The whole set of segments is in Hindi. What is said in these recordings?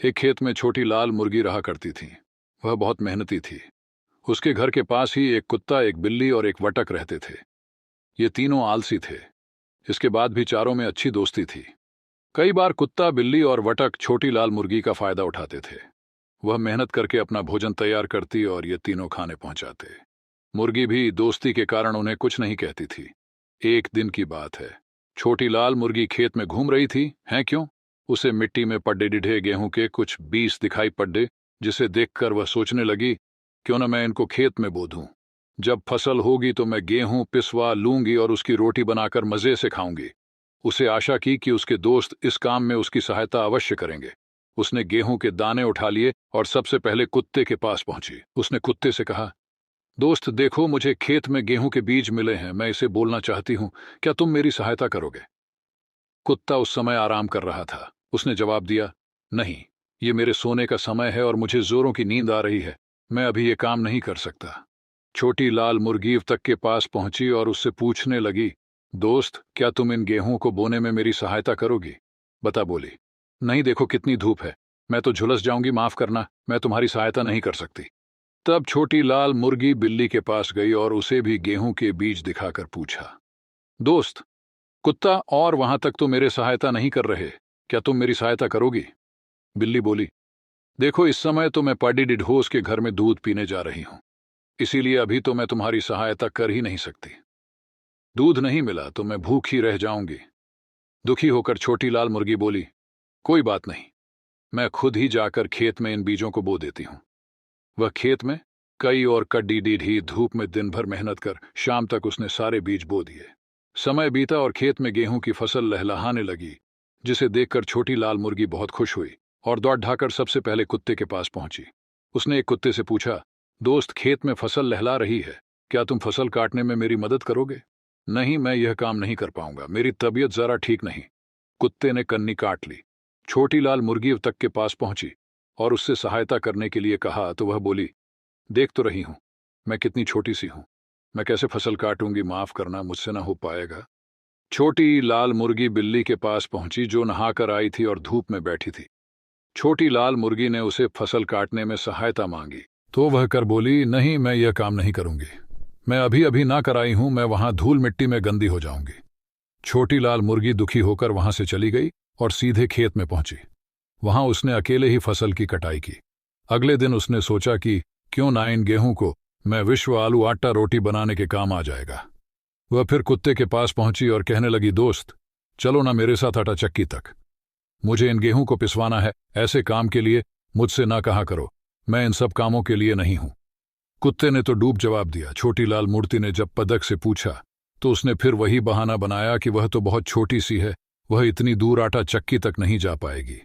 एक खेत में छोटी लाल मुर्गी रहा करती थी। वह बहुत मेहनती थी। उसके घर के पास ही एक कुत्ता, एक बिल्ली और एक वटक रहते थे। ये तीनों आलसी थे। इसके बाद भी चारों में अच्छी दोस्ती थी। कई बार कुत्ता, बिल्ली और वटक छोटी लाल मुर्गी का फायदा उठाते थे। वह मेहनत करके अपना भोजन तैयार करती और ये तीनों खाने पहुंचाते। मुर्गी भी दोस्ती के कारण उन्हें कुछ नहीं कहती थी। एक दिन की बात है। छोटी लाल मुर्गी खेत में घूम रही थी। हैं क्यों? उसे मिट्टी में पड़े डिढे गेहूं के कुछ बीज दिखाई पड़े, जिसे देखकर वह सोचने लगी, क्यों न मैं इनको खेत में बो दूं। जब फसल होगी तो मैं गेहूं पिसवा लूंगी और उसकी रोटी बनाकर मजे से खाऊंगी। उसे आशा की कि उसके दोस्त इस काम में उसकी सहायता अवश्य करेंगे। उसने गेहूं के दाने उठा लिए और सबसे पहले कुत्ते के पास पहुंची। उसने कुत्ते से कहा, दोस्त देखो, मुझे खेत में गेहूं के बीज मिले हैं, मैं इसे बोलना चाहती हूं, क्या तुम मेरी सहायता करोगे? कुत्ता उस समय आराम कर रहा था। उसने जवाब दिया, नहीं, ये मेरे सोने का समय है और मुझे जोरों की नींद आ रही है, मैं अभी ये काम नहीं कर सकता। छोटी लाल मुर्गी तक के पास पहुंची और उससे पूछने लगी, दोस्त क्या तुम इन गेहूं को बोने में मेरी सहायता करोगी? बता बोली, नहीं, देखो कितनी धूप है, मैं तो झुलस जाऊंगी, माफ करना, मैं तुम्हारी सहायता नहीं कर सकती। तब छोटी लाल मुर्गी बिल्ली के पास गई और उसे भी गेहूं के बीज दिखाकर पूछा, दोस्त, कुत्ता और वहां तक तो मेरे सहायता नहीं कर रहे, क्या तुम मेरी सहायता करोगी? बिल्ली बोली, देखो इस समय तो मैं पाडी डिढोस के घर में दूध पीने जा रही हूं, इसीलिए अभी तो मैं तुम्हारी सहायता कर ही नहीं सकती। दूध नहीं मिला तो मैं भूखी रह जाऊंगी। दुखी होकर छोटी लाल मुर्गी बोली, कोई बात नहीं, मैं खुद ही जाकर खेत में इन बीजों को बो देती हूं। वह खेत में कई और कड्डी डीढ़ी धूप में दिन भर मेहनत कर शाम तक उसने सारे बीज बो दिए। समय बीता और खेत में गेहूं की फसल लहलहाने लगी, जिसे देखकर छोटी लाल मुर्गी बहुत खुश हुई और दौड़ ढाकर सबसे पहले कुत्ते के पास पहुंची। उसने एक कुत्ते से पूछा, दोस्त खेत में फसल लहला रही है, क्या तुम फसल काटने में मेरी मदद करोगे? नहीं, मैं यह काम नहीं कर पाऊंगा, मेरी तबीयत जरा ठीक नहीं। कुत्ते ने कन्नी काट ली। छोटी लाल मुर्गी तक के पास पहुंची और उससे सहायता करने के लिए कहा तो वह बोली, देख तो रही हूं मैं कितनी छोटी सी हूं, मैं कैसे फसल काटूंगी, माफ करना, मुझसे ना हो पाएगा। छोटी लाल मुर्गी बिल्ली के पास पहुंची, जो नहाकर आई थी और धूप में बैठी थी। छोटी लाल मुर्गी ने उसे फसल काटने में सहायता मांगी तो वह कर बोली, नहीं, मैं यह काम नहीं करूंगी, मैं अभी अभी ना कराई हूं, मैं वहां धूल मिट्टी में गंदी हो जाऊंगी। छोटी लाल मुर्गी दुखी होकर वहां से चली गई और सीधे खेत में पहुंची। वहां उसने अकेले ही फसल की कटाई की। अगले दिन उसने सोचा कि क्यों ना इन गेहूं को मैं विश्व आलू आटा रोटी बनाने के काम आ जाएगा। वह फिर कुत्ते के पास पहुंची और कहने लगी, दोस्त चलो ना मेरे साथ आटा चक्की तक, मुझे इन गेहूं को पिसवाना है, ऐसे काम के लिए मुझसे ना कहा करो, मैं इन सब कामों के लिए नहीं हूं। कुत्ते ने तो डूब जवाब दिया। छोटी लाल मुर्गी ने जब पदक से पूछा तो उसने फिर वही बहाना बनाया कि वह तो बहुत छोटी सी है, वह इतनी दूर आटा चक्की तक नहीं जा पाएगी।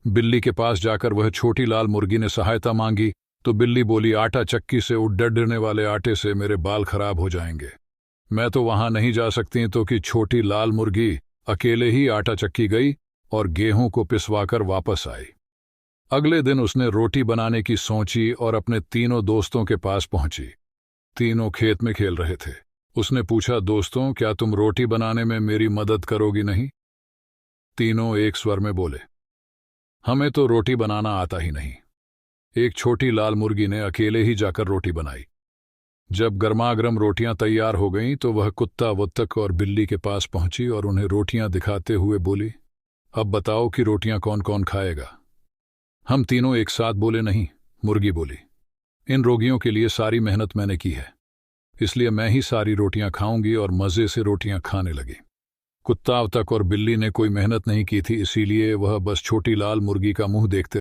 बिल्ली के पास जाकर वह छोटी लाल मुर्गी ने सहायता मांगी तो बिल्ली बोली, आटा चक्की से उड़ने वाले आटे से मेरे बाल खराब हो जाएंगे, मैं तो वहां नहीं जा सकती। तो कि छोटी लाल मुर्गी अकेले ही आटा चक्की गई और गेहूं को पिसवाकर वापस आई। अगले दिन उसने रोटी बनाने की सोची और अपने तीनों दोस्तों के पास पहुंची। तीनों खेत में खेल रहे थे। उसने पूछा, दोस्तों क्या तुम रोटी बनाने में मेरी मदद करोगी नहीं? तीनों एक स्वर में बोले, हमें तो रोटी बनाना आता ही नहीं। एक छोटी लाल मुर्गी ने अकेले ही जाकर रोटी बनाई। जब गर्मागर्म रोटियां तैयार हो गईं तो वह कुत्ता, वत्तक और बिल्ली के पास पहुंची और उन्हें रोटियां दिखाते हुए बोली, अब बताओ कि रोटियां कौन कौन खाएगा? हम तीनों एक साथ बोले, नहीं, मुर्गी बोली, इन रोगियों के लिए सारी मेहनत मैंने की है, इसलिए मैं ही सारी रोटियां खाऊंगी और मजे से रोटियां खाने लगी। कुत्ता, वत्तक और बिल्ली ने कोई मेहनत नहीं की थी, इसीलिए वह बस छोटी लाल मुर्गी का मुंह देखते